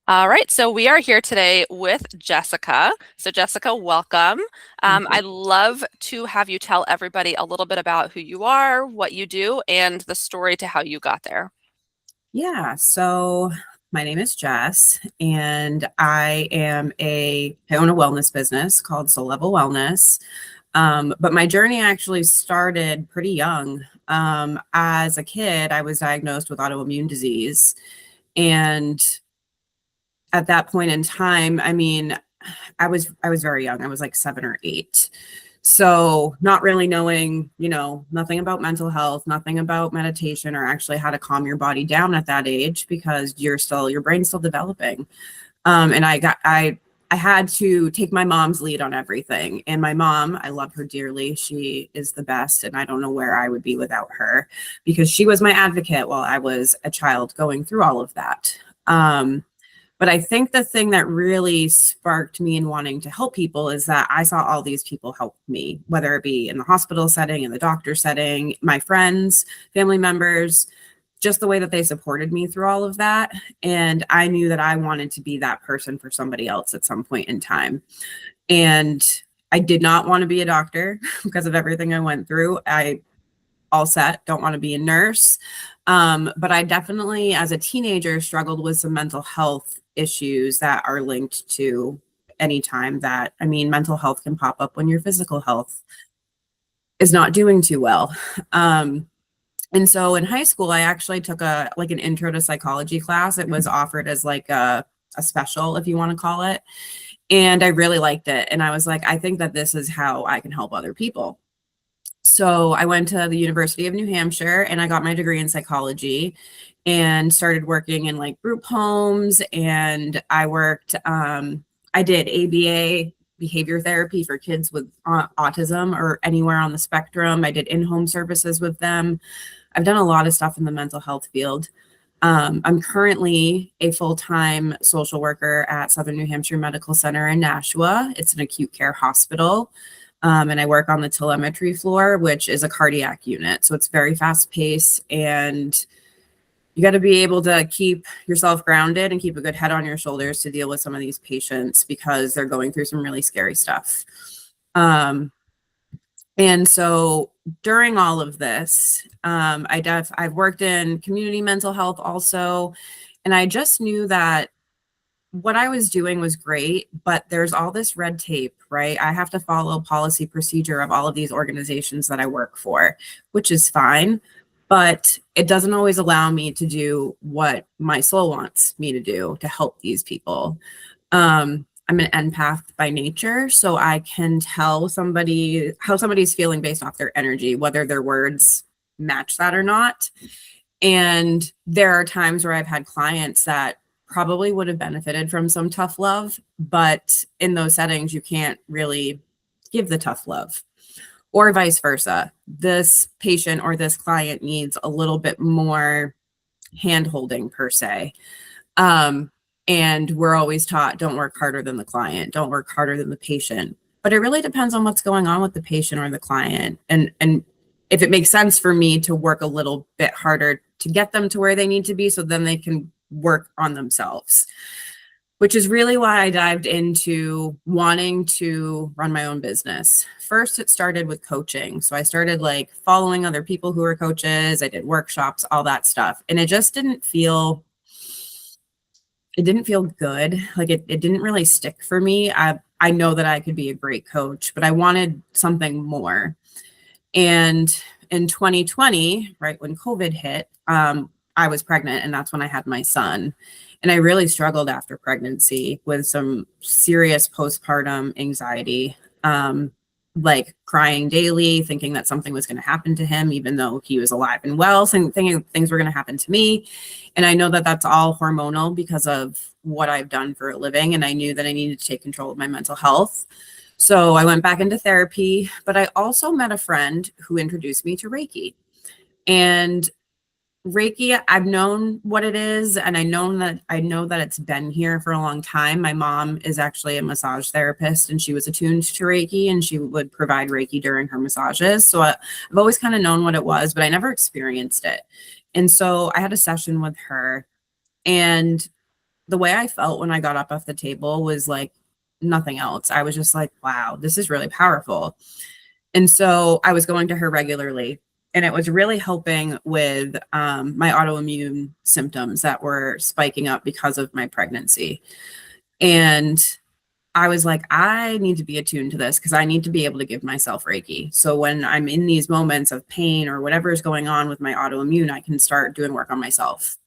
All right, so we are here today with Jessica. So, Jessica, welcome. Thank you. I'd love to have you tell everybody a little bit about who you are, what you do, and the story to how you got there. So my name is Jess, and I own a wellness business called Soul Level Wellness. But my journey actually started pretty young. As a kid, I was diagnosed with autoimmune disease, and at that point in time, I was very young. I was like 7 or 8. So not really knowing, nothing about mental health, nothing about meditation or actually how to calm your body down at that age because your brain's still developing. And I had to take my mom's lead on everything. And my mom, I love her dearly. She is the best. And I don't know where I would be without her because she was my advocate while I was a child going through all of that. But I think the thing that really sparked me in wanting to help people is that I saw all these people help me, whether it be in the hospital setting, in the doctor setting, my friends, family members, just the way that they supported me through all of that. And I knew that I wanted to be that person for somebody else at some point in time. And I did not want to be a doctor because of everything I went through. All set, don't want to be a nurse. But I definitely, as a teenager, struggled with some mental health issues that are linked to any time that, mental health can pop up when your physical health is not doing too well. And so in high school, I actually took an intro to psychology class. It was offered as like a special, if you want to call it. And I really liked it. And I was like, I think that this is how I can help other people. So I went to the University of New Hampshire and I got my degree in psychology and started working in like group homes. And I did ABA, behavior therapy for kids with autism or anywhere on the spectrum. I did in-home services with them. I've done a lot of stuff in the mental health field. I'm currently a full-time social worker at Southern New Hampshire Medical Center in Nashua. It's an acute care hospital. And I work on the telemetry floor, which is a cardiac unit. So it's very fast paced and you got to be able to keep yourself grounded and keep a good head on your shoulders to deal with some of these patients because they're going through some really scary stuff. And so during all of this, I've worked in community mental health also, and I just knew that what I was doing was great, but there's all this red tape, right? I have to follow policy procedure of all of these organizations that I work for, which is fine, but it doesn't always allow me to do what my soul wants me to do to help these people. I'm an empath by nature, so I can tell somebody how somebody's feeling based off their energy, whether their words match that or not. And there are times where I've had clients that probably would have benefited from some tough love, but in those settings, you can't really give the tough love, or vice versa. This patient or this client needs a little bit more hand holding per se. And we're always taught, don't work harder than the client, don't work harder than the patient. But it really depends on what's going on with the patient or the client. And if it makes sense for me to work a little bit harder to get them to where they need to be so then they can work on themselves, which is really why I dived into wanting to run my own business. First, it started with coaching. So I started like following other people who were coaches. I did workshops, all that stuff. And it just didn't feel good. Like it didn't really stick for me. I know that I could be a great coach, but I wanted something more. And in 2020, right when COVID hit, I was pregnant and that's when I had my son. And I really struggled after pregnancy with some serious postpartum anxiety, like crying daily, thinking that something was going to happen to him, even though he was alive and well, thinking things were going to happen to me. And I know that that's all hormonal because of what I've done for a living. And I knew that I needed to take control of my mental health. So I went back into therapy, but I also met a friend who introduced me to Reiki. And Reiki, I've known what it is, and I know that it's been here for a long time. My mom is actually a massage therapist, and she was attuned to Reiki, and she would provide Reiki during her massages. So I've always kind of known what it was, but I never experienced it. And so I had a session with her, and the way I felt when I got up off the table was like nothing else. I was just like, wow, this is really powerful. And so I was going to her regularly, and it was really helping with my autoimmune symptoms that were spiking up because of my pregnancy. And I was like, I need to be attuned to this because I need to be able to give myself Reiki. So when I'm in these moments of pain or whatever is going on with my autoimmune, I can start doing work on myself.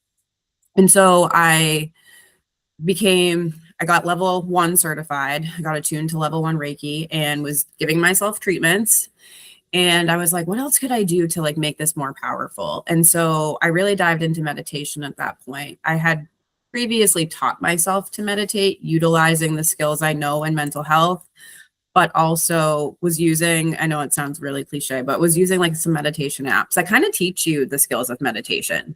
And so I got level 1 certified. I got attuned to level 1 Reiki and was giving myself treatments. And I was like, what else could I do to like make this more powerful? And so I really dived into meditation at that point. I had previously taught myself to meditate, utilizing the skills I know in mental health, but also was using, I know it sounds really cliche, but was using like some meditation apps that kind of teach you the skills of meditation.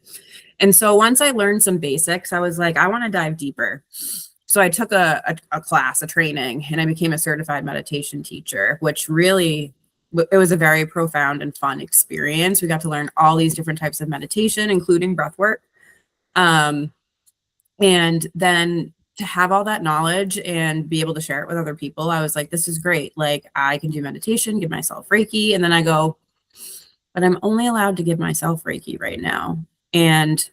And so once I learned some basics, I was like, I want to dive deeper. So I took a class, a training, and I became a certified meditation teacher, which really, it was a very profound and fun experience. We got to learn all these different types of meditation, including breath work. And then to have all that knowledge and be able to share it with other people, I was like, this is great. Like I can do meditation, give myself Reiki. And then I go, but I'm only allowed to give myself Reiki right now. And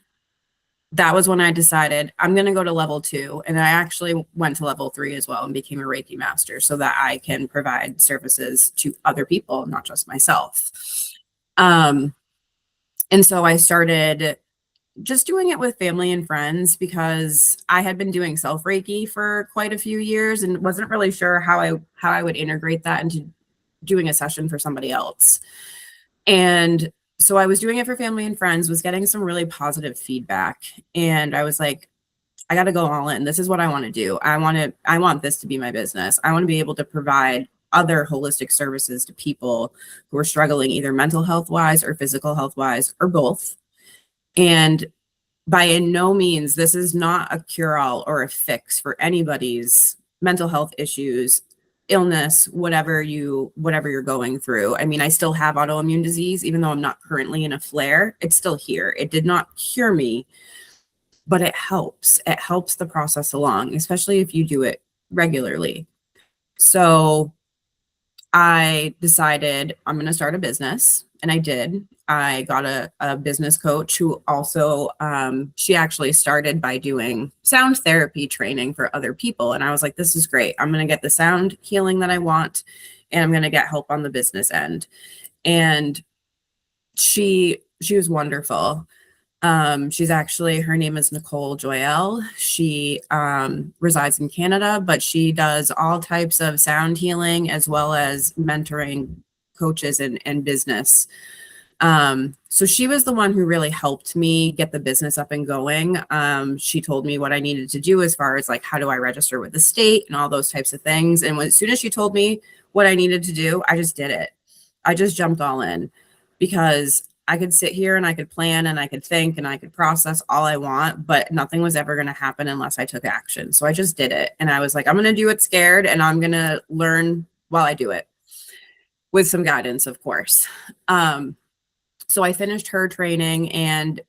that was when I decided I'm going to go to level 2. And I actually went to level 3 as well and became a Reiki master so that I can provide services to other people, not just myself. And so I started just doing it with family and friends because I had been doing self Reiki for quite a few years and wasn't really sure how I would integrate that into doing a session for somebody else. And so I was doing it for family and friends, was getting some really positive feedback. And I was like, I got to go all in. This is what I want to do. I want this to be my business. I want to be able to provide other holistic services to people who are struggling either mental health wise or physical health wise or both. And by no means, this is not a cure-all or a fix for anybody's mental health issues, illness, whatever you're going through. I mean, I still have autoimmune disease, even though I'm not currently in a flare. It's still here. It did not cure me, but it helps. It helps the process along, especially if you do it regularly. So I decided I'm going to start a business, and I did. I got a business coach who also, she actually started by doing sound therapy training for other people. And I was like, this is great. I'm going to get the sound healing that I want, and I'm going to get help on the business end. And she was wonderful. Her name is Nicole Joyelle. She resides in Canada, but she does all types of sound healing as well as mentoring coaches and business. So she was the one who really helped me get the business up and going. She told me what I needed to do as far as like, how do I register with the state and all those types of things. And as soon as she told me what I needed to do, I just did it. I just jumped all in because I could sit here and I could plan and I could think and I could process all I want, but nothing was ever going to happen unless I took action. So I just did it. And I was like, I'm going to do it scared, and I'm going to learn while I do it with some guidance, of course. So I finished her training and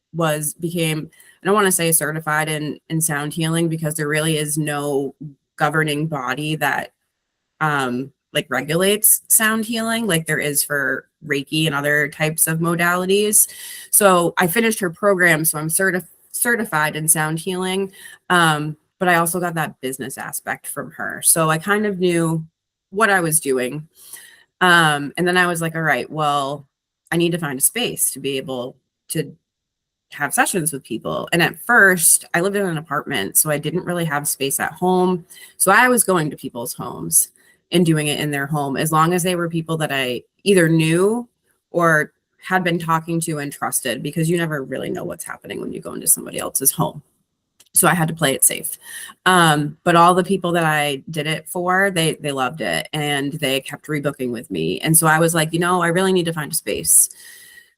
became, I don't want to say certified in sound healing because there really is no governing body that like regulates sound healing like there is for Reiki and other types of modalities. So I finished her program, so I'm certified in sound healing. But I also got that business aspect from her. So I kind of knew what I was doing. And then I was like, all right, well, I need to find a space to be able to have sessions with people. And at first, I lived in an apartment, so I didn't really have space at home. So I was going to people's homes and doing it in their home, as long as they were people that I either knew or had been talking to and trusted, because you never really know what's happening when you go into somebody else's home. So I had to play it safe. But all the people that I did it for, they loved it, and they kept rebooking with me. And so I was like, I really need to find a space.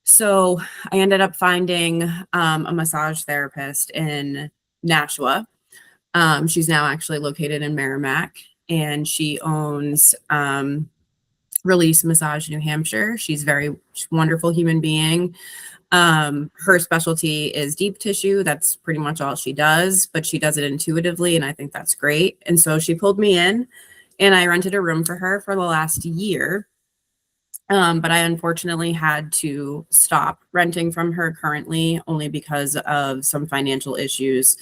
So I ended up finding a massage therapist in Nashua. She's now actually located in Merrimack, and she owns Release Massage New Hampshire. She's a very wonderful human being. Her specialty is deep tissue. That's pretty much all she does, but she does it intuitively, and I think that's great. And so she pulled me in, and I rented a room for her for the last year. But I unfortunately had to stop renting from her currently only because of some financial issues.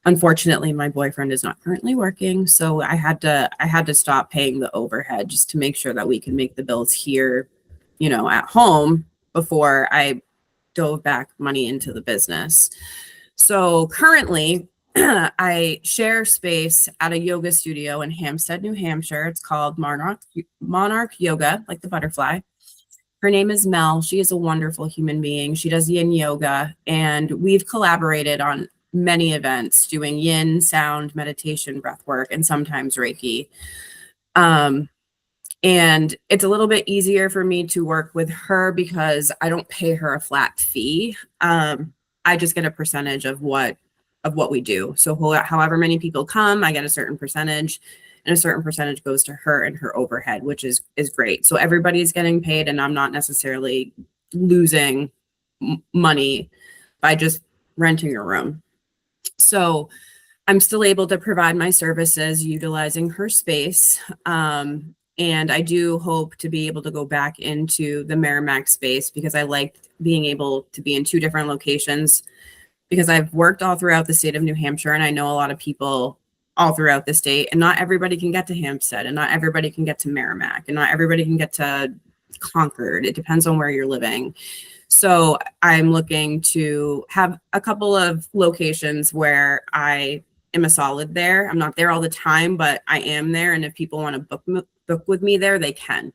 Unfortunately, my boyfriend is not currently working, so I had to stop paying the overhead just to make sure that we can make the bills here, at home before I dove back money into the business. So currently, I share space at a yoga studio in Hampstead, New Hampshire. It's called Monarch Yoga, like the butterfly. Her name is Mel. She is a wonderful human being. She does yin yoga, and we've collaborated on many events doing yin, sound, meditation, breath work, and sometimes Reiki. Um, and it's a little bit easier for me to work with her because I don't pay her a flat fee. I just get a percentage of what we do. So however many people come, I get a certain percentage, and a certain percentage goes to her and her overhead, which is great. So everybody's getting paid, and I'm not necessarily losing money by just renting a room. So I'm still able to provide my services utilizing her space. And I do hope to be able to go back into the Merrimack space because I like being able to be in two different locations because I've worked all throughout the state of New Hampshire, and I know a lot of people all throughout the state, and not everybody can get to Hampstead, and not everybody can get to Merrimack, and not everybody can get to Concord. It depends on where you're living. So I'm looking to have a couple of locations where I am a solid there. I'm not there all the time, but I am there. And if people want to book with me there, they can.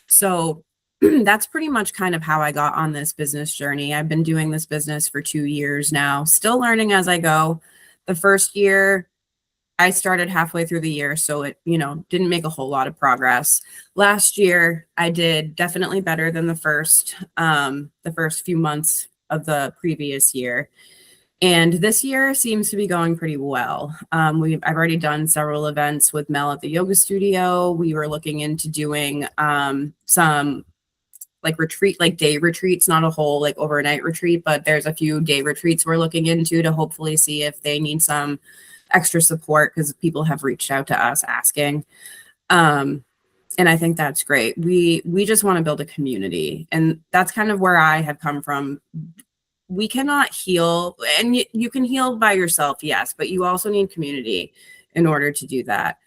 So that's pretty much kind of how I got on this business journey. I've been doing this business for 2 years now, still learning as I go. The first year, I started halfway through the year, so it, didn't make a whole lot of progress. Last year, I did definitely better than the first few months of the previous year. And this year seems to be going pretty well. I've already done several events with Mel at the yoga studio. We were looking into doing some like day retreats, not a whole like overnight retreat, but there's a few day retreats we're looking into to hopefully see if they need some extra support because people have reached out to us asking. And I think that's great. We just want to build a community, and that's kind of where I have come from. We cannot heal, and you can heal by yourself, yes, but you also need community in order to do that.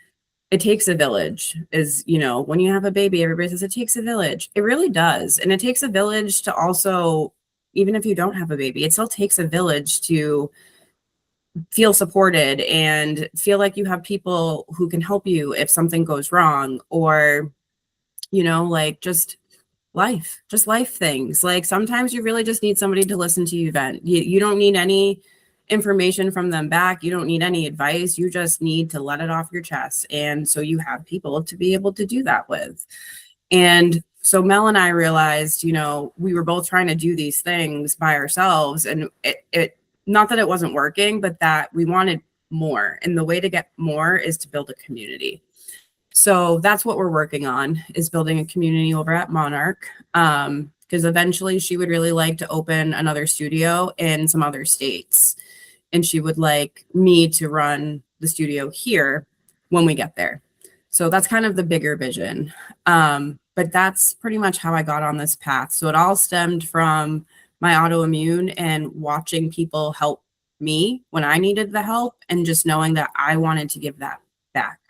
It takes a village, when you have a baby, everybody says it takes a village. It really does. And it takes a village to also, even if you don't have a baby, it still takes a village to feel supported and feel like you have people who can help you if something goes wrong, or like just life things. Like sometimes you really just need somebody to listen to you vent. You don't need any information from them back. You don't need any advice. You just need to let it off your chest. And so you have people to be able to do that with. And so Mel and I realized, we were both trying to do these things by ourselves, and it not that it wasn't working, but that we wanted more. And the way to get more is to build a community. So that's what we're working on, is building a community over at Monarch. Because eventually she would really like to open another studio in some other states. And she would like me to run the studio here when we get there. So that's kind of the bigger vision. But that's pretty much how I got on this path. So it all stemmed from my autoimmune and watching people help me when I needed the help, and just knowing that I wanted to give that back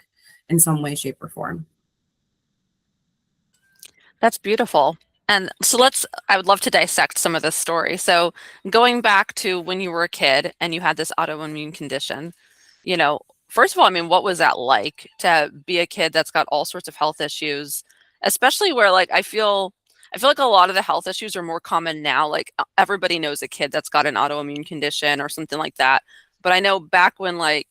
in some way, shape, or form. That's beautiful. And so I would love to dissect some of this story. So going back to when you were a kid and you had this autoimmune condition, first of all, I mean, what was that like to be a kid that's got all sorts of health issues, especially where like I feel like a lot of the health issues are more common now. Like everybody knows a kid that's got an autoimmune condition or something like that. But I know back when I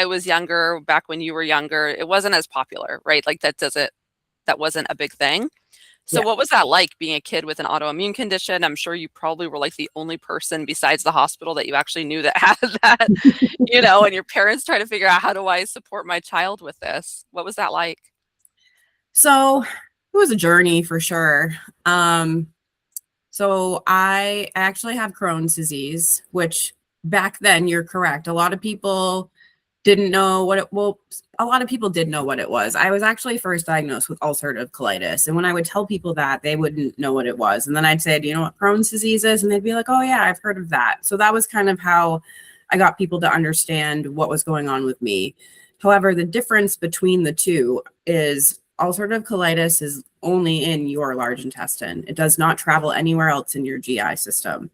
was younger, back when you were younger, it wasn't as popular, right? Like that wasn't a big thing. So Yeah. what was that like being a kid with an autoimmune condition? I'm sure you probably were like the only person besides the hospital that you actually knew that had that, and your parents trying to figure out, how do I support my child with this? What was that like? So it was a journey for sure. So I actually have Crohn's disease, which back then you're correct. A lot of people didn't know what it, well, a lot of people did know what it was. I was actually first diagnosed with ulcerative colitis. And when I would tell people that, they wouldn't know what it was. And then I'd say, do you know what Crohn's disease is? And they'd be like, oh yeah, I've heard of that. So that was kind of how I got people to understand what was going on with me. However, the difference between the two is ulcerative colitis is only in your large intestine. It does not travel anywhere else in your GI system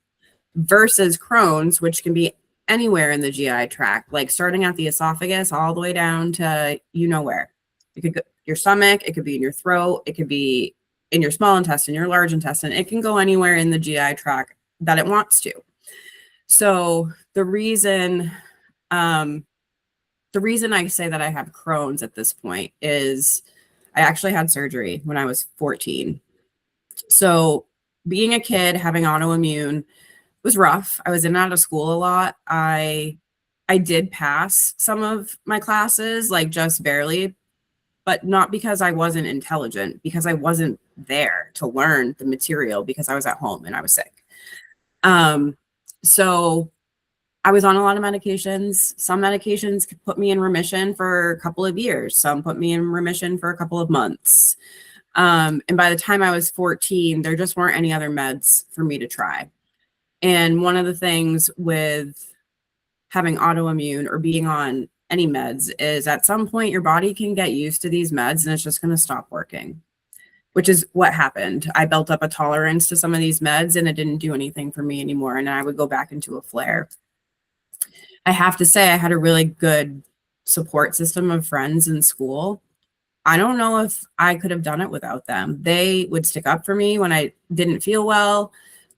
versus Crohn's, which can be anywhere in the GI tract, like starting at the esophagus all the way down to you know where. It could go your stomach, it could be in your throat, it could be in your small intestine, your large intestine. It can go anywhere in the GI tract that it wants to. So the reason I say that I have Crohn's at this point is I actually had surgery when I was 14. So being a kid, having autoimmune was rough. I was in and out of school a lot. I did pass some of my classes, like just barely, but not because I wasn't intelligent, because I wasn't there to learn the material because I was at home and I was sick. So I was on a lot of medications. Some medications could put me in remission for a couple of years. Some put me in remission for a couple of months. And by the time I was 14, there just weren't any other meds for me to try. And one of the things with having autoimmune or being on any meds is at some point your body can get used to these meds and it's just going to stop working, which is what happened. I built up a tolerance to some of these meds and it didn't do anything for me anymore. And I would go back into a flare. I have to say, I had a really good support system of friends in school. I don't know if I could have done it without them. They would stick up for me when I didn't feel well.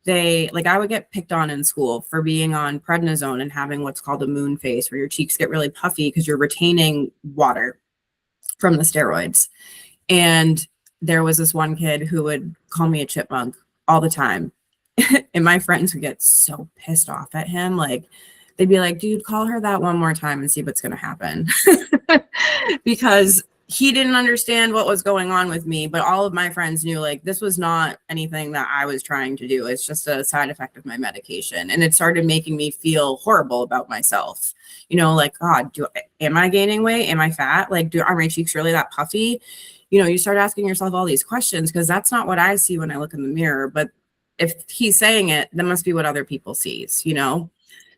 I would get picked on in school for being on prednisone and having what's called a moon face, where your cheeks get really puffy because you're retaining water from the steroids. And there was this one kid who would call me a chipmunk all the time. And my friends would get so pissed off at him. Like, they'd be like, dude, call her that one more time and see what's going to happen. Because he didn't understand what was going on with me, but all of my friends knew, like, this was not anything that I was trying to do. It's just a side effect of my medication. And it started making me feel horrible about myself. You know, like, God, am I gaining weight? Am I fat? Like, are my cheeks really that puffy? You know, you start asking yourself all these questions because that's not what I see when I look in the mirror. But if he's saying it, that must be what other people sees, you know?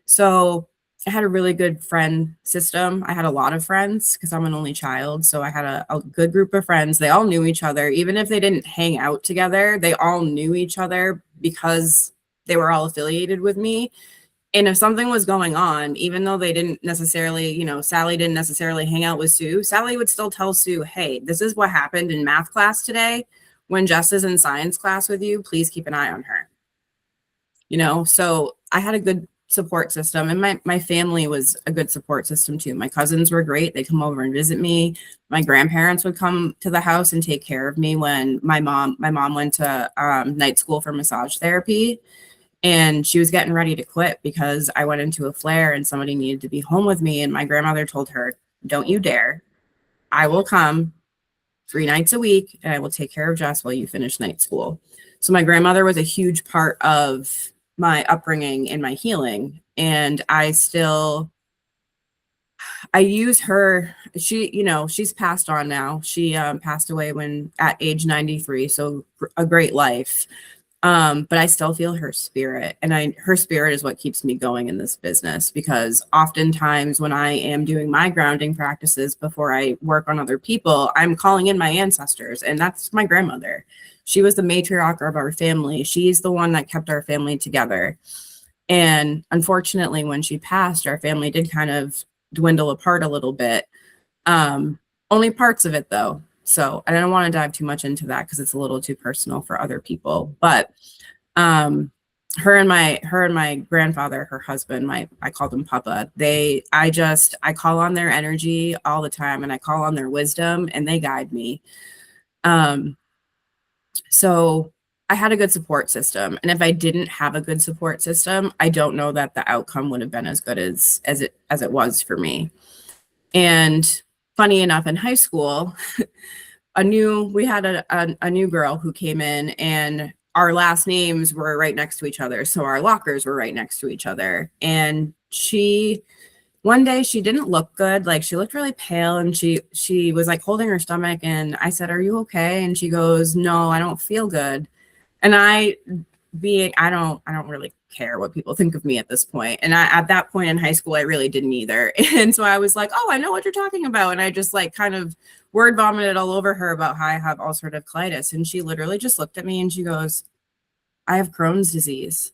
So I had a really good friend system. I had a lot of friends because I'm an only child. So I had a good group of friends. They all knew each other. Even if they didn't hang out together, they all knew each other because they were all affiliated with me. And if something was going on, even though they didn't necessarily, you know, Sally didn't necessarily hang out with Sue, Sally would still tell Sue, hey, this is what happened in math class today. When Jess is in science class with you, please keep an eye on her. You know, so I had a good support system, and my family was a good support system too. My cousins were great. They come over and visit me. My grandparents would come to the house and take care of me when my mom went to night school for massage therapy, and she was getting ready to quit because I went into a flare and somebody needed to be home with me. And my grandmother told her, don't you dare. I will come 3 nights a week and I will take care of Jess while you finish night school. So my grandmother was a huge part of my upbringing and my healing. And I use her. She, you know, she's passed on now. She passed away at age 93. So a great life. But I still feel her spirit, and her spirit is what keeps me going in this business, because oftentimes when I am doing my grounding practices before I work on other people, I'm calling in my ancestors, and that's my grandmother. She was the matriarch of our family. She's the one that kept our family together. And unfortunately, when she passed, our family did kind of dwindle apart a little bit. Only parts of it though. So I don't want to dive too much into that because it's a little too personal for other people. But her and my grandfather, her husband, I called him Papa. I call on their energy all the time, and I call on their wisdom, and they guide me. So I had a good support system. And if I didn't have a good support system, I don't know that the outcome would have been as good as it was for me. And funny enough, in high school, we had a new girl who came in, and our last names were right next to each other. So our lockers were right next to each other. And one day she didn't look good. Like she looked really pale and she was like holding her stomach. And I said, "Are you okay?" And she goes, "No, I don't feel good." And I don't really care what people think of me at this point. And at that point in high school, I really didn't either. And so I was like, "Oh, I know what you're talking about." And I just like kind of word vomited all over her about how I have ulcerative colitis. And she literally just looked at me and she goes, "I have Crohn's disease."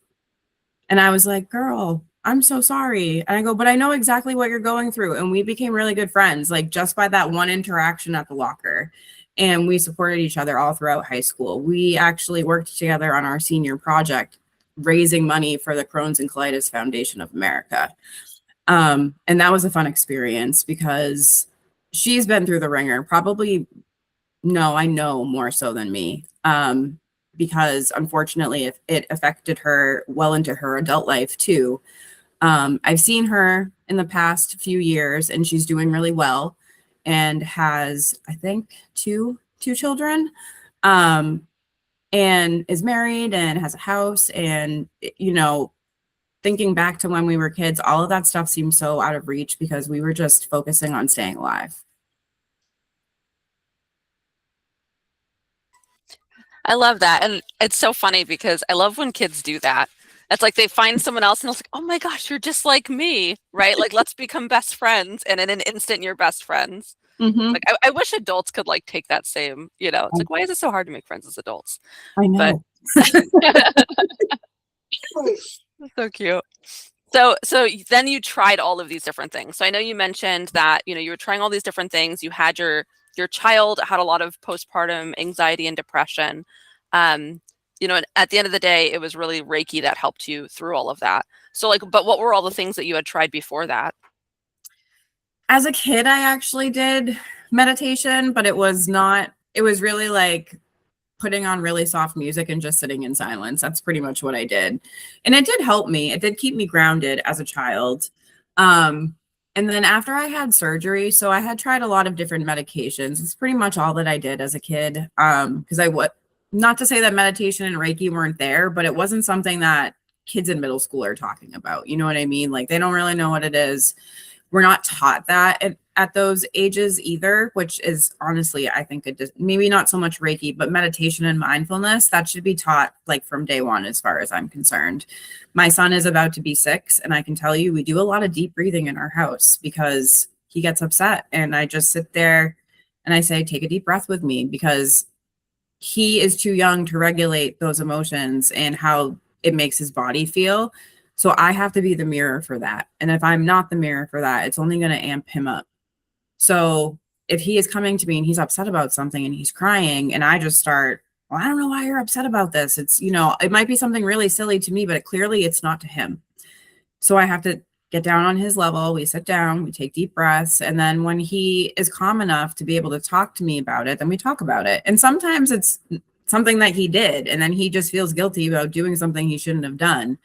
And I was like, "Girl, I'm so sorry." And I go, "But I know exactly what you're going through." And we became really good friends, like just by that one interaction at the locker. And we supported each other all throughout high school. We actually worked together on our senior project, raising money for the Crohn's and Colitis Foundation of America. And that was a fun experience because she's been through the ringer, probably, no, I know more so than me. Because unfortunately it affected her well into her adult life too. I've seen her in the past few years and she's doing really well and has, I think, two children, and is married and has a house. And, thinking back to when we were kids, all of that stuff seems so out of reach because we were just focusing on staying alive. I love that. And it's so funny because I love when kids do that. It's like they find someone else and it's like, "Oh my gosh, you're just like me," right? Like, let's become best friends. And in an instant, you're best friends. Mm-hmm. Like, I wish adults could like take that same, it's like, why is it so hard to make friends as adults? I But know. so cute. So then you tried all of these different things. So I know you mentioned that, you were trying all these different things. You had your child had a lot of postpartum anxiety and depression. And at the end of the day, it was really Reiki that helped you through all of that. So like, but what were all the things that you had tried before that? As a kid, I actually did meditation, but it was really like putting on really soft music and just sitting in silence. That's pretty much what I did. And it did help me. It did keep me grounded as a child. Um, and then after I had surgery, so I had tried a lot of different medications. It's pretty much all that I did as a kid. Because I would, not to say that meditation and Reiki weren't there, but it wasn't something that kids in middle school are talking about. You know what I mean? Like they don't really know what it is. We're not taught that at those ages either, which is honestly, I think maybe not so much Reiki, but meditation and mindfulness, that should be taught like from day one, as far as I'm concerned. My son is about to be 6, and I can tell you, we do a lot of deep breathing in our house because he gets upset. And I just sit there and I say, "Take a deep breath with me," because he is too young to regulate those emotions and how it makes his body feel. So I have to be the mirror for that. And if I'm not the mirror for that, it's only going to amp him up. So if he is coming to me and he's upset about something and he's crying and I just start, "Well, I don't know why you're upset about this." It's, it might be something really silly to me, but clearly it's not to him. So I have to get down on his level. We sit down, we take deep breaths. And then when he is calm enough to be able to talk to me about it, then we talk about it. And sometimes it's something that he did, and then he just feels guilty about doing something he shouldn't have done.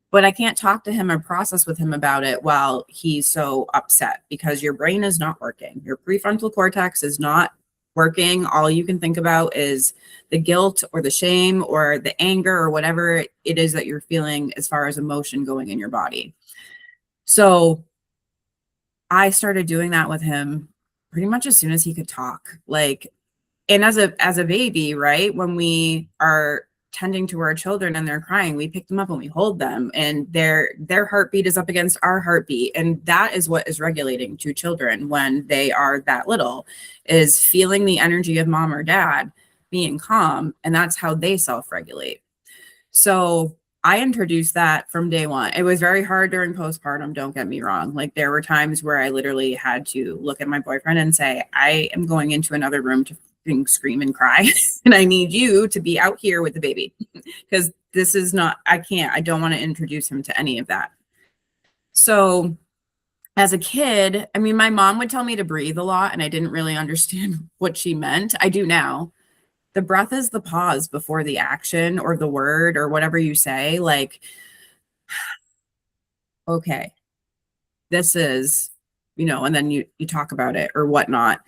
But I can't talk to him or process with him about it while he's so upset, because your brain is not working. Your prefrontal cortex is not working. All you can think about is the guilt or the shame or the anger or whatever it is that you're feeling as far as emotion going in your body. So I started doing that with him pretty much as soon as he could talk. Like, and as a baby, right? When we are tending to our children and they're crying, we pick them up and we hold them, and their heartbeat is up against our heartbeat. And that is what is regulating to children when they are that little, is feeling the energy of mom or dad, being calm, and that's how they self-regulate. So I introduced that from day one. It was very hard during postpartum, don't get me wrong. Like there were times where I literally had to look at my boyfriend and say, "I am going into another room to scream and cry and I need you to be out here with the baby," because this is not, I don't want to introduce him to any of that. So as a kid, I mean, my mom would tell me to breathe a lot and I didn't really understand what she meant. I do now. The breath is the pause before the action or the word or whatever you say. Like, okay, this is, and then you talk about it or whatnot.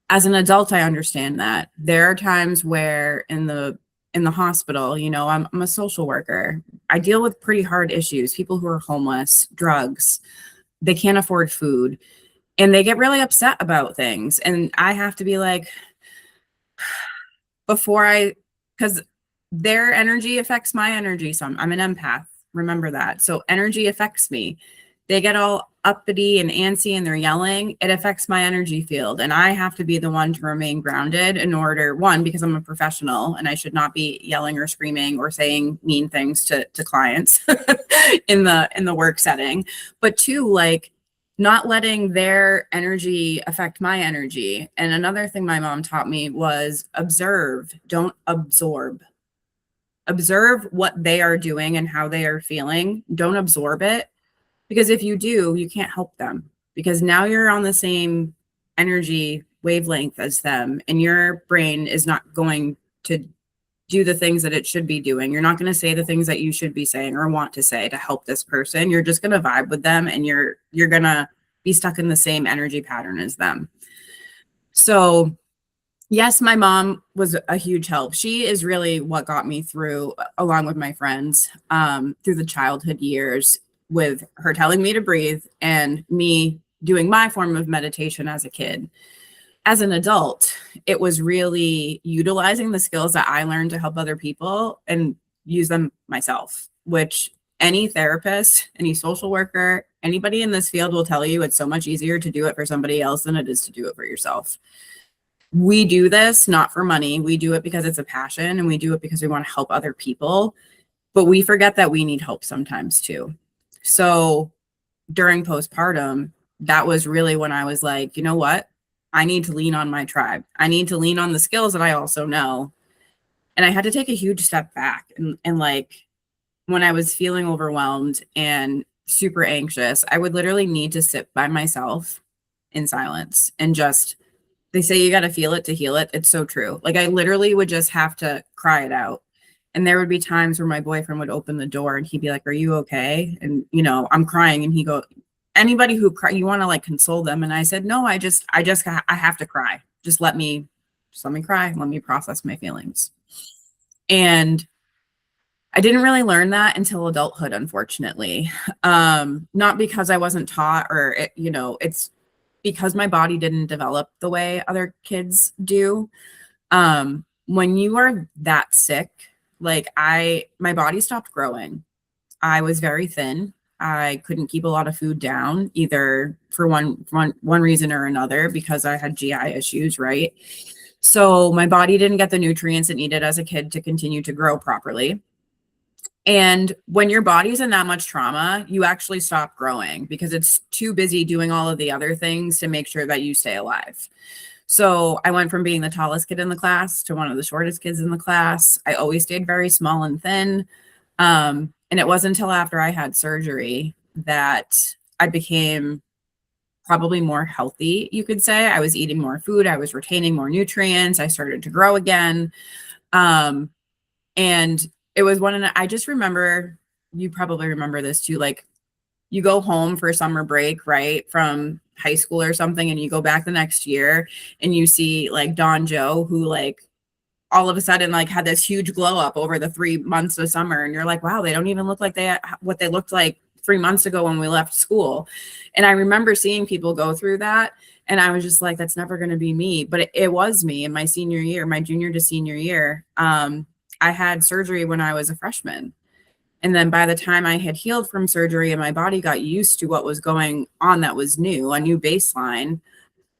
As an adult, I understand that there are times where in the in the hospital. I'm a social worker. I deal with pretty hard issues, people who are homeless, drugs, they can't afford food, and they get really upset about things. And I have to be like, because their energy affects my energy. So I'm an empath. Remember that. So energy affects me. They get all uppity and antsy and they're yelling. It affects my energy field. And I have to be the one to remain grounded in order, one, because I'm a professional and I should not be yelling or screaming or saying mean things to clients in the work setting. But two, like, not letting their energy affect my energy. And another thing my mom taught me was observe, don't absorb. Observe what they are doing and how they are feeling. Don't absorb it, because if you do, you can't help them, because now you're on the same energy wavelength as them and your brain is not going to do the things that it should be doing. You're not going to say the things that you should be saying or want to say to help this person. You're just going to vibe with them and you're going to be stuck in the same energy pattern as them. So yes, my mom was a huge help. She is really what got me through, along with my friends, through the childhood years, with her telling me to breathe and me doing my form of meditation as a kid. As an adult, it was really utilizing the skills that I learned to help other people and use them myself, which any therapist, any social worker, anybody in this field will tell you it's so much easier to do it for somebody else than it is to do it for yourself. We do this not for money. We do it because it's a passion and we do it because we want to help other people, but we forget that we need help sometimes too. So during postpartum, that was really when I was like, you know what? I need to lean on my tribe. I need to lean on the skills that I also know. And I had to take a huge step back. And like, when I was feeling overwhelmed and super anxious, I would literally need to sit by myself in silence and just, they say you got to feel it to heal it. It's so true. Like, I literally would just have to cry it out. And there would be times where my boyfriend would open the door and he'd be like, "Are you okay?" And, I'm crying. And he go, "Anybody who cry, you want to like console them." And I said, "No, I have to cry. Just let me cry. Let me process my feelings." And I didn't really learn that until adulthood, unfortunately. Not because I wasn't taught it's because my body didn't develop the way other kids do. When you are that sick, like my body stopped growing. I was very thin. I couldn't keep a lot of food down, either for one reason or another, because I had GI issues, right? So my body didn't get the nutrients it needed as a kid to continue to grow properly. And when your body's in that much trauma, you actually stop growing because it's too busy doing all of the other things to make sure that you stay alive. So I went from being the tallest kid in the class to one of the shortest kids in the class. I always stayed very small and thin. And it wasn't until after I had surgery that I became probably more healthy, you could say. I was eating more food. I was retaining more nutrients. I started to grow again. And it was I just remember, you probably remember this too, like, you go home for summer break, right, from high school or something, and you go back the next year and you see like Don Joe, who like all of a sudden like had this huge glow up over the 3 months of summer. And you're like, wow, they don't even look like what they looked like 3 months ago when we left school. And I remember seeing people go through that. And I was just like, that's never going to be me. But it was me in my senior year, my junior to senior year. I had surgery when I was a freshman. And then by the time I had healed from surgery and my body got used to what was going on that was new, a new baseline,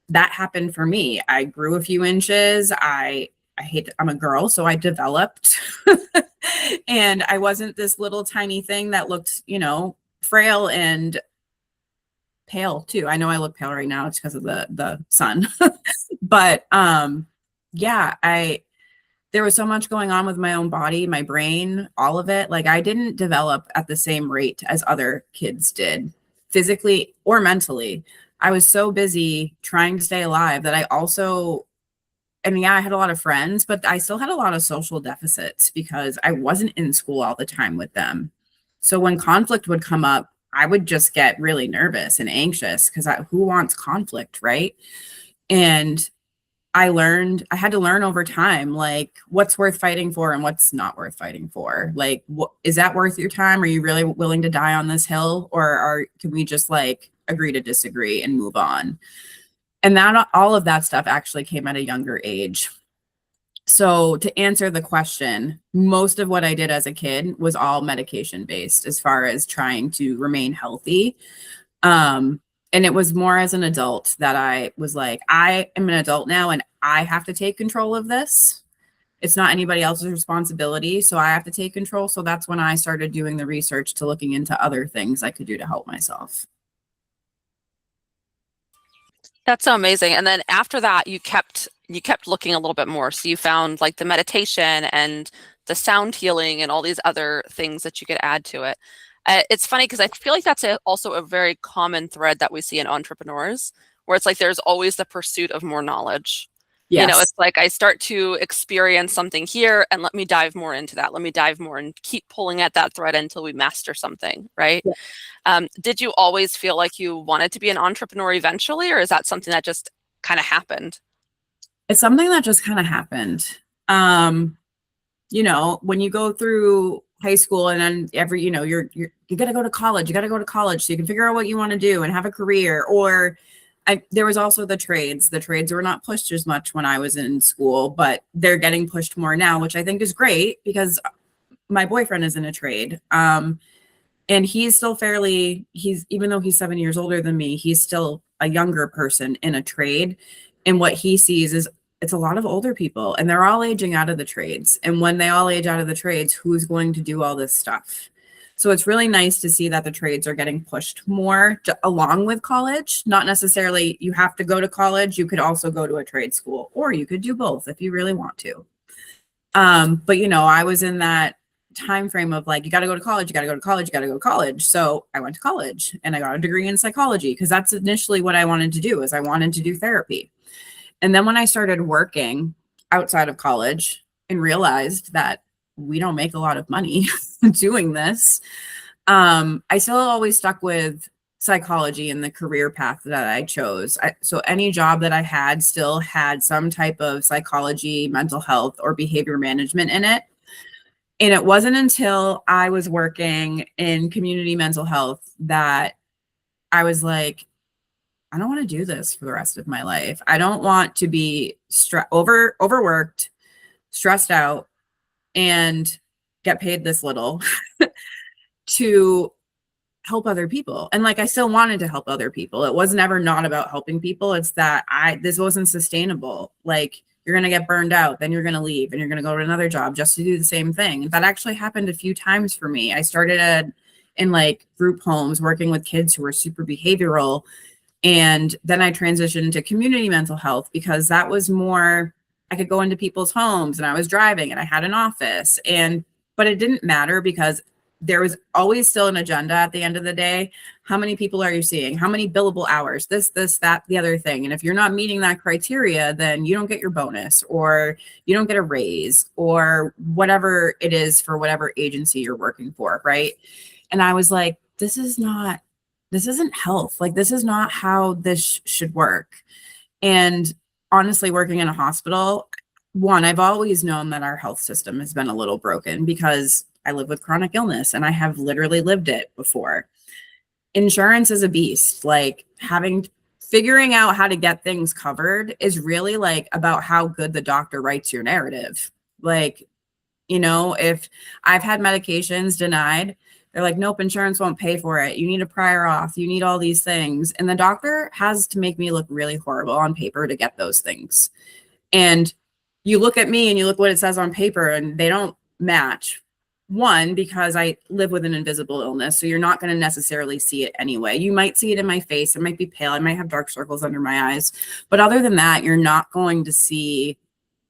that happened for me. I grew a few inches. I'm a girl, so I developed. And I wasn't this little tiny thing that looked, frail and pale too. I know I look pale right now. It's because of the sun. But yeah, there was so much going on with my own body, my brain, all of it. Like, I didn't develop at the same rate as other kids did, physically or mentally. I was so busy trying to stay alive that I had a lot of friends, but I still had a lot of social deficits because I wasn't in school all the time with them. So when conflict would come up, I would just get really nervous and anxious because who wants conflict, right? And I had to learn over time, like what's worth fighting for and what's not worth fighting for. Like, is that worth your time? Are you really willing to die on this hill? Or can we just like agree to disagree and move on? And that all of that stuff actually came at a younger age. So to answer the question, most of what I did as a kid was all medication based as far as trying to remain healthy. Um, and it was more as an adult that I was like, I am an adult now and I have to take control of this. It's not anybody else's responsibility. So I have to take control. So that's when I started doing the research to looking into other things I could do to help myself. That's so amazing. And then after that, you kept looking a little bit more. So you found like the meditation and the sound healing and all these other things that you could add to it. It's funny because I feel like that's also a very common thread that we see in entrepreneurs, where it's like there's always the pursuit of more knowledge. Yes. It's like I start to experience something here and let me dive more into that. Let me dive more and keep pulling at that thread until we master something, right? Yeah. Did you always feel like you wanted to be an entrepreneur eventually, or is that something that just kind of happened? It's something that just kind of happened. Um, when you go through high school and then you got to go to college, you got to go to college so you can figure out what you want to do and have a career. Or there was also the trades. The trades were not pushed as much when I was in school, but they're getting pushed more now, which I think is great because my boyfriend is in a trade. And even though he's 7 years older than me, he's still a younger person in a trade. And what he sees is it's a lot of older people and they're all aging out of the trades. And when they all age out of the trades, who's going to do all this stuff? So it's really nice to see that the trades are getting pushed more along with college. Not necessarily you have to go to college. You could also go to a trade school, or you could do both if you really want to. But I was in that time frame of like, you got to go to college, you got to go to college, you got to go to college. So I went to college and I got a degree in psychology because that's initially what I wanted to do. Is I wanted to do therapy. And then when I started working outside of college and realized that we don't make a lot of money doing this, I still always stuck with psychology and the career path that I chose. So any job that I had still had some type of psychology, mental health, or behavior management in it. And it wasn't until I was working in community mental health that I was like, I don't want to do this for the rest of my life. I don't want to be overworked, stressed out, and get paid this little to help other people. And like I still wanted to help other people. It was never not about helping people. It's that this wasn't sustainable. Like you're going to get burned out, then you're going to leave and you're going to go to another job just to do the same thing. That actually happened a few times for me. I started in like group homes working with kids who were super behavioral. And then I transitioned to community mental health because that was more, I could go into people's homes and I was driving and I had an office but it didn't matter because there was always still an agenda at the end of the day. How many people are you seeing? How many billable hours? This, that, the other thing. And if you're not meeting that criteria, then you don't get your bonus or you don't get a raise or whatever it is for whatever agency you're working for, right? And I was like, this isn't health. Like, this is not how this should work. And honestly, working in a hospital, I've always known that our health system has been a little broken because I live with chronic illness and I have literally lived it before. Insurance is a beast. Like figuring out how to get things covered is really like about how good the doctor writes your narrative. Like, if I've had medications denied, they're like, nope, insurance won't pay for it. You need a prior auth. You need all these things. And the doctor has to make me look really horrible on paper to get those things. And you look at me and you look what it says on paper and they don't match. One, because I live with an invisible illness. So you're not going to necessarily see it anyway. You might see it in my face. It might be pale. I might have dark circles under my eyes. But other than that, you're not going to see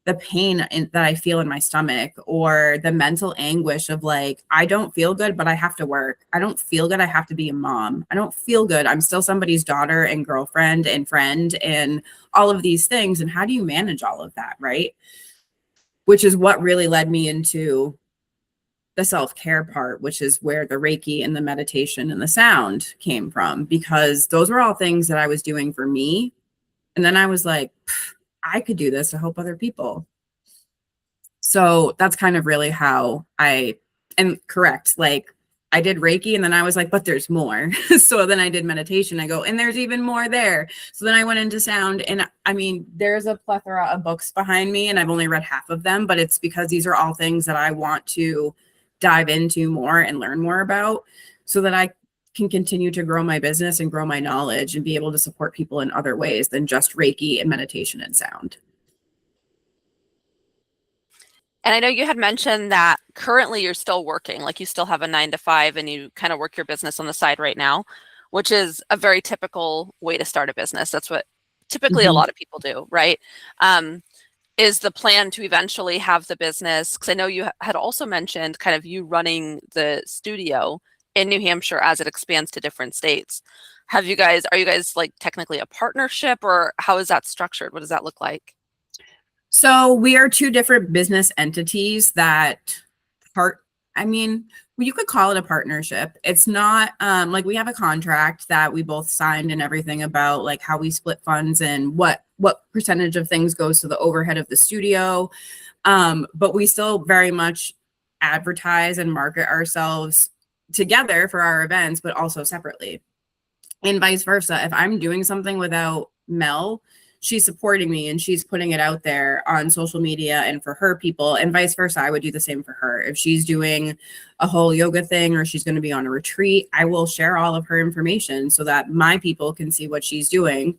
the pain that I feel in my stomach or the mental anguish of like, I don't feel good, but I have to work. I don't feel good. I have to be a mom. I don't feel good. I'm still somebody's daughter and girlfriend and friend and all of these things. And how do you manage all of that? Right. Which is what really led me into the self-care part, which is where the Reiki and the meditation and the sound came from, because those were all things that I was doing for me. And then I was like, I could do this to help other people. So that's kind of really how and correct, like I did Reiki and then I was like, but there's more. So then I did meditation. I go, and there's even more there. So then I went into sound, and I mean, there's a plethora of books behind me and I've only read half of them, but it's because these are all things that I want to dive into more and learn more about so that I can continue to grow my business and grow my knowledge and be able to support people in other ways than just Reiki and meditation and sound. And I know you had mentioned that currently you're still working, like you still have a 9 to 5 and you kind of work your business on the side right now, which is a very typical way to start a business. That's what typically a Mhm. lot of people do, right? Is the plan to eventually have the business? Because I know you had also mentioned kind of you running the studio in New Hampshire as it expands to different states. Are you guys like technically a partnership, or how is that structured? What does that look like? So we are two different business entities that part, I mean, well, you could call it a partnership. It's not like we have a contract that we both signed and everything about like how we split funds and what percentage of things goes to the overhead of the studio. But we still very much advertise and market ourselves together for our events, but also separately. And vice versa. If I'm doing something without Mel, she's supporting me and she's putting it out there on social media and for her people, and vice versa. I would do the same for her. If she's doing a whole yoga thing or she's going to be on a retreat, I will share all of her information so that my people can see what she's doing,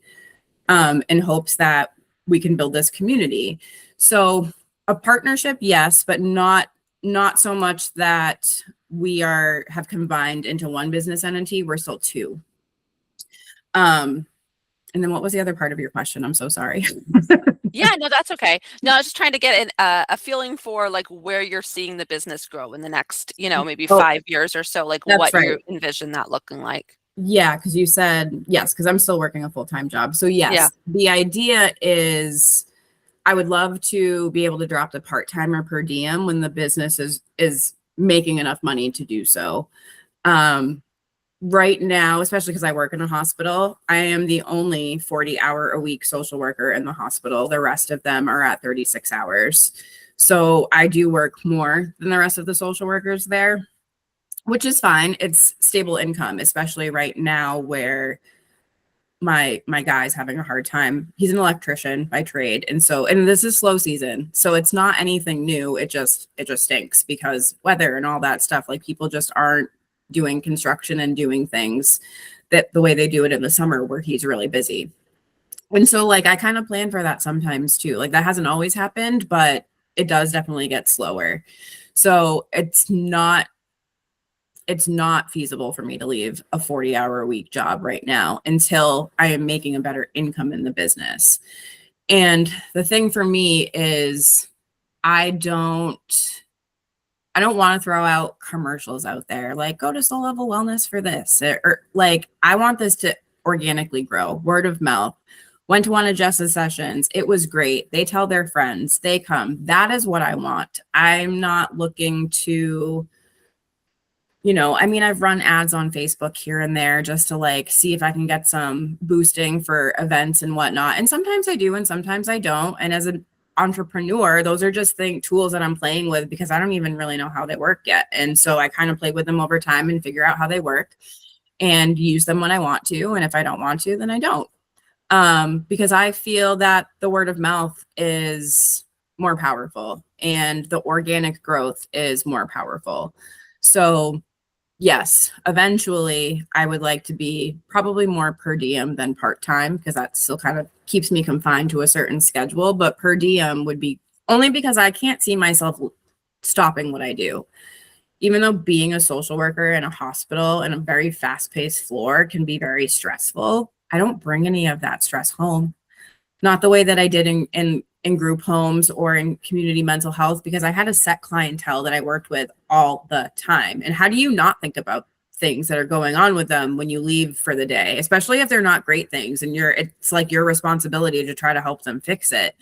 in hopes that we can build this community. So a partnership, yes, but not so much that we have combined into one business entity. We're still two. Um, and then what was the other part of your question? I'm so sorry. Yeah, no, that's okay. No, I was just trying to get a feeling for like where you're seeing the business grow in the next, maybe Oh, 5 years or so, like that's what you right. envision that looking like. Yeah, because you said yes, because I'm still working a full-time job. So Yeah. yes, the idea is I would love to be able to drop the part-time or per diem when the business is making enough money to do so. Um, right now, especially because I work in a hospital, I am the only 40-hour a week social worker in the hospital. The rest of them are at 36 hours. So I do work more than the rest of the social workers there, which is fine. It's stable income, especially right now where my guy's having a hard time. He's an electrician by trade, and this is slow season, so it's not anything new. It just stinks because weather and all that stuff. Like people just aren't doing construction and doing things that the way they do it in the summer where he's really busy. And so like I kind of plan for that sometimes too. Like that hasn't always happened, but it does definitely get slower. So it's not feasible for me to leave a 40-hour a week job right now until I am making a better income in the business. And the thing for me is I don't I don't want to throw out commercials out there like go to Soul Level Wellness for this, or like I want this to organically grow, word of mouth. Went to one of Jess's sessions. It was great. They tell their friends, they come. That is what I want. I'm not looking to, I mean, I've run ads on Facebook here and there just to like see if I can get some boosting for events and whatnot. And sometimes I do and sometimes I don't. And as an entrepreneur, those are just tools that I'm playing with because I don't even really know how they work yet. And so I kind of play with them over time and figure out how they work and use them when I want to. And if I don't want to, then I don't. Because I feel that the word of mouth is more powerful and the organic growth is more powerful. So yes, eventually I would like to be probably more per diem than part-time because that still kind of keeps me confined to a certain schedule, but per diem would be only because I can't see myself stopping what I do. Even though being a social worker in a hospital and a very fast-paced floor can be very stressful, I don't bring any of that stress home. Not the way that I did in group homes or in community mental health, because I had a set clientele that I worked with all the time. And how do you not think about things that are going on with them when you leave for the day, especially if they're not great things and it's like your responsibility to try to help them fix it.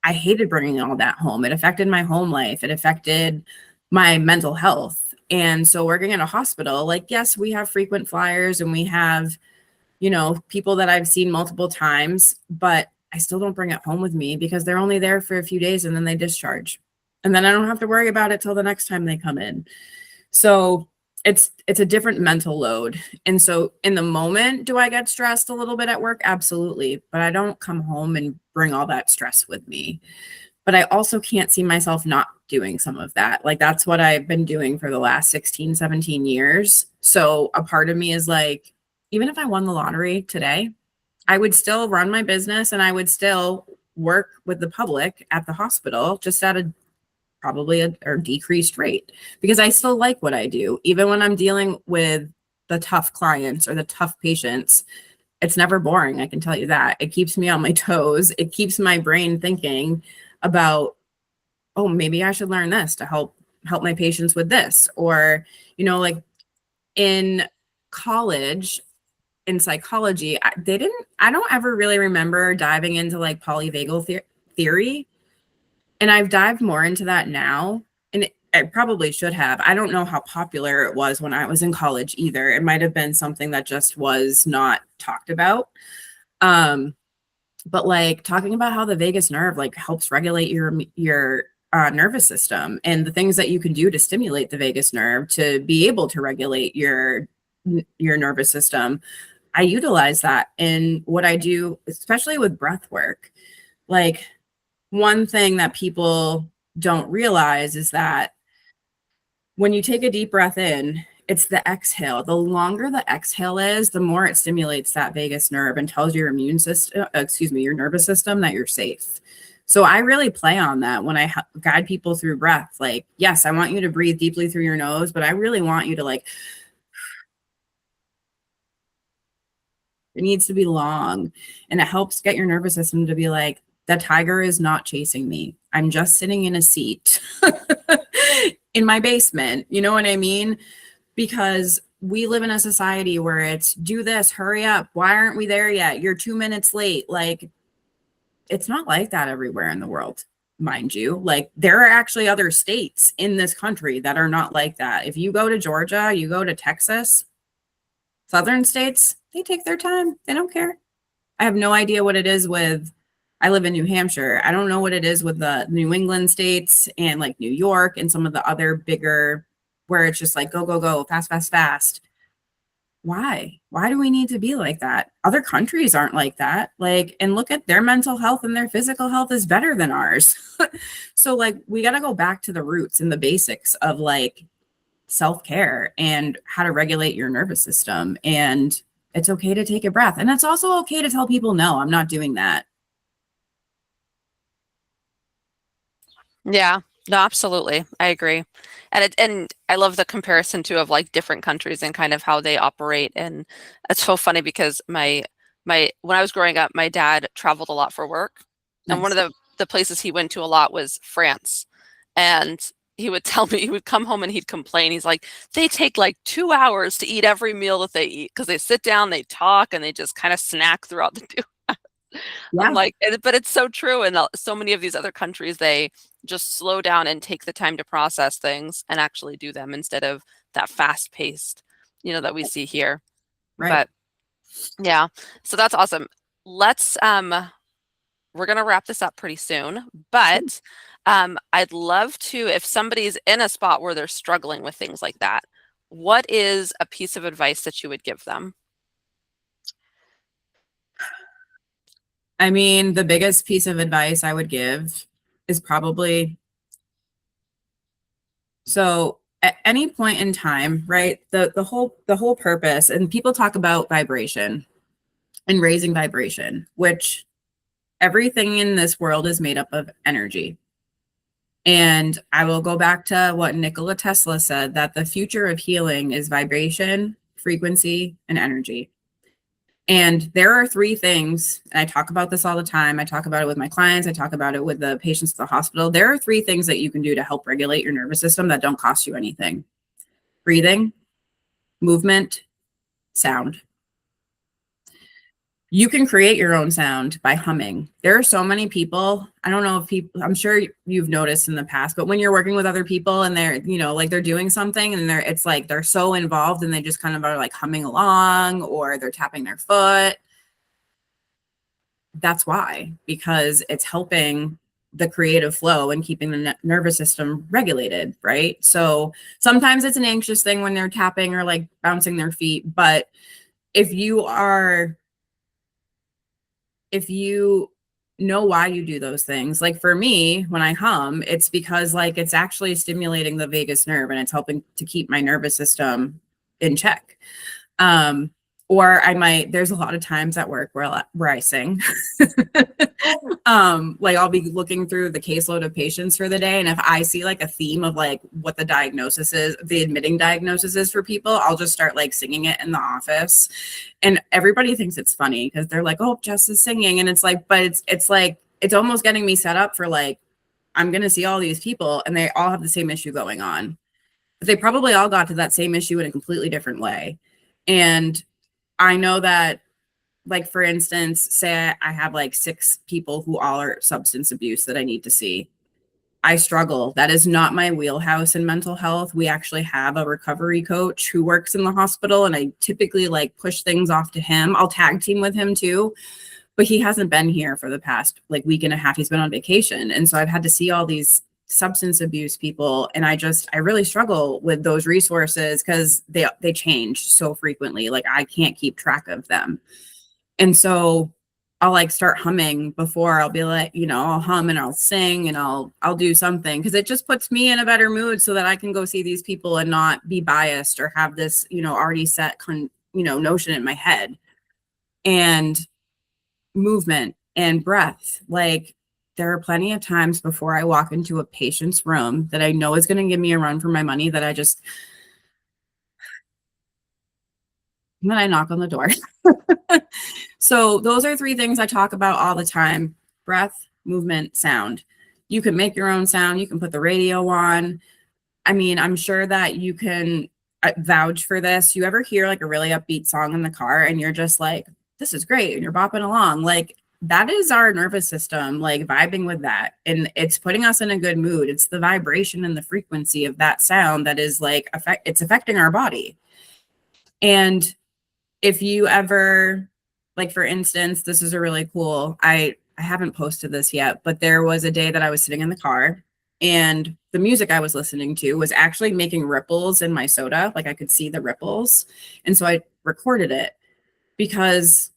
I hated bringing all that home. It affected my home life. It affected my mental health. And so working in a hospital, like, yes, we have frequent flyers and we have people that I've seen multiple times, but I still don't bring it home with me because they're only there for a few days and then they discharge. And then I don't have to worry about it till the next time they come in. So it's a different mental load. And so in the moment, do I get stressed a little bit at work? Absolutely. But I don't come home and bring all that stress with me. But I also can't see myself not doing some of that. Like that's what I've been doing for the last 16, 17 years. So a part of me is like, even if I won the lottery today, I would still run my business and I would still work with the public at the hospital, just at a probably a or decreased rate, because I still like what I do. Even when I'm dealing with the tough clients or the tough patients, it's never boring. I can tell you that. It keeps me on my toes. It keeps my brain thinking about, oh, maybe I should learn this to help my patients with this. Or, like in college, in psychology, I don't ever really remember diving into like polyvagal theory. And I've dived more into that now. And I probably should have. I don't know how popular it was when I was in college either. It might have been something that just was not talked about. But like talking about how the vagus nerve like helps regulate your nervous system and the things that you can do to stimulate the vagus nerve to be able to regulate your nervous system. I utilize that in what I do, especially with breath work. Like one thing that people don't realize is that when you take a deep breath in, it's the exhale. The longer the exhale is, the more it stimulates that vagus nerve and tells your your nervous system that you're safe. So I really play on that when I guide people through breath. Like, yes, I want you to breathe deeply through your nose, but I really want you to like, it needs to be long, and it helps get your nervous system to be like, the tiger is not chasing me. I'm just sitting in a seat in my basement. You know what I mean? Because we live in a society where it's do this, hurry up. Why aren't we there yet? You're 2 minutes late. Like, it's not like that everywhere in the world, mind you. Like, there are actually other states in this country that are not like that. If you go to Georgia, you go to Texas, southern states, they take their time. They don't care. I have no idea what it is with, I live in New Hampshire. I don't know what it is with the New England states and like New York and some of the other bigger where it's just like go, go, go, fast, fast, fast. Why? Why do we need to be like that? Other countries aren't like that. Like, and look at their mental health and their physical health is better than ours. So like we got to go back to the roots and the basics of like self-care and how to regulate your nervous system. And it's okay to take a breath. And it's also okay to tell people, no, I'm not doing that. Yeah, no, absolutely. I agree. And I love the comparison too of like different countries and kind of how they operate. And it's so funny because my when I was growing up, my dad traveled a lot for work. And one of Nice. the places he went to a lot was France. And he would tell me, he would come home and he'd complain. He's like, they take like 2 hours to eat every meal that they eat because they sit down, they talk, and they just kind of snack throughout the 2 I'm Yeah, like, but it's so true. And so many of these other countries, they just slow down and take the time to process things and actually do them instead of that fast paced, that we see here. right. But yeah, so that's awesome. Let's, we're going to wrap this up pretty soon, but I'd love to, if somebody's in a spot where they're struggling with things like that, what is a piece of advice that you would give them? I mean, the biggest piece of advice I would give is probably so at any point in time, right? The whole purpose, and people talk about vibration and raising vibration, which everything in this world is made up of energy. And I will go back to what Nikola Tesla said, that the future of healing is vibration, frequency, and energy. And there are three things, and I talk about this all the time. I talk about it with my clients. I talk about it with the patients at the hospital. There are three things that you can do to help regulate your nervous system that don't cost you anything: breathing, movement, sound. You can create your own sound by humming. There are so many people. I don't know if people, I'm sure you've noticed in the past, but when you're working with other people and they're, like they're doing something and it's like they're so involved and they just kind of are like humming along or they're tapping their foot. that's why, because it's helping the creative flow and keeping the nervous system regulated, right? So sometimes it's an anxious thing when they're tapping or like bouncing their feet, but if you know why you do those things, like for me, when I hum, it's because like it's actually stimulating the vagus nerve and it's helping to keep my nervous system in check. Um, or I might, there's a lot of times at work where I sing. Like I'll be looking through the caseload of patients for the day. And if I see like a theme of like what the diagnosis is, the admitting diagnosis is for people, I'll just start like singing it in the office. And everybody thinks it's funny because they're like, oh, Jess is singing. And it's like, but it's like, it's almost getting me set up for like, I'm going to see all these people and they all have the same issue going on. But they probably all got to that same issue in a completely different way. And I know that, like, for instance, say I have like 6 people who all are substance abuse that I need to see. I struggle. That is not my wheelhouse in mental health. We actually have a recovery coach who works in the hospital, and I typically like push things off to him. I'll tag team with him too, but he hasn't been here for the past like week and a half. He's been on vacation. And so I've had to see all these substance abuse people, and I really struggle with those resources because they change so frequently. Like I can't keep track of them. And so I'll like start humming before. I'll be like, I'll hum and I'll sing and I'll do something because it just puts me in a better mood so that I can go see these people and not be biased or have this, already set notion in my head. And movement and breath. Like there are plenty of times before I walk into a patient's room that I know is going to give me a run for my money that and then I knock on the door. So those are 3 things I talk about all the time: breath, movement, sound. You can make your own sound. You can put the radio on. I mean, I'm sure that you can vouch for this. You ever hear like a really upbeat song in the car and you're just like, this is great. And you're bopping along. Like that is our nervous system, like vibing with that. And it's putting us in a good mood. It's the vibration and the frequency of that sound that is like, it's affecting our body. And if you ever, like, for instance, this is a really cool, I haven't posted this yet, but there was a day that I was sitting in the car and the music I was listening to was actually making ripples in my soda. Like I could see the ripples. And so I recorded it because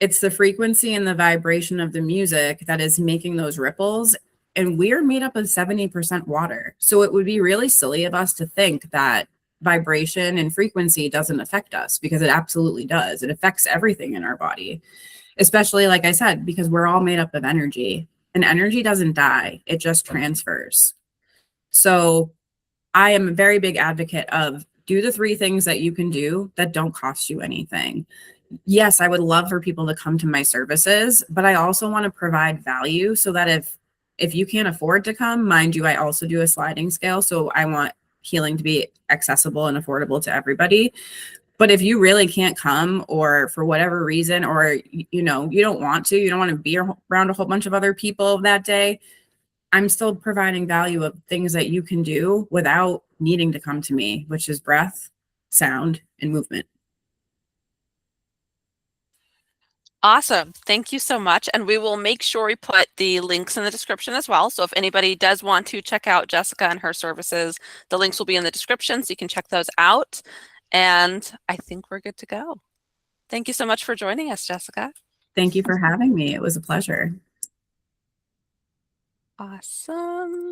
it's the frequency and the vibration of the music that is making those ripples. And we're made up of 70% water. So it would be really silly of us to think that vibration and frequency doesn't affect us, because it absolutely does. It affects everything in our body, especially, like I said, because we're all made up of energy, and energy doesn't die. It just transfers. So I am a very big advocate of do the 3 things that you can do that don't cost you anything. Yes, I would love for people to come to my services, but I also want to provide value so that if you can't afford to come, mind you, I also do a sliding scale. So I want healing to be accessible and affordable to everybody. But if you really can't come, or for whatever reason, or, you don't want to, you don't want to be around a whole bunch of other people that day, I'm still providing value of things that you can do without needing to come to me, which is breath, sound, and movement. Awesome. Thank you so much. And we will make sure we put the links in the description as well. So if anybody does want to check out Jessica and her services, the links will be in the description so you can check those out. And I think we're good to go. Thank you so much for joining us, Jessica. Thank you for having me. It was a pleasure. Awesome.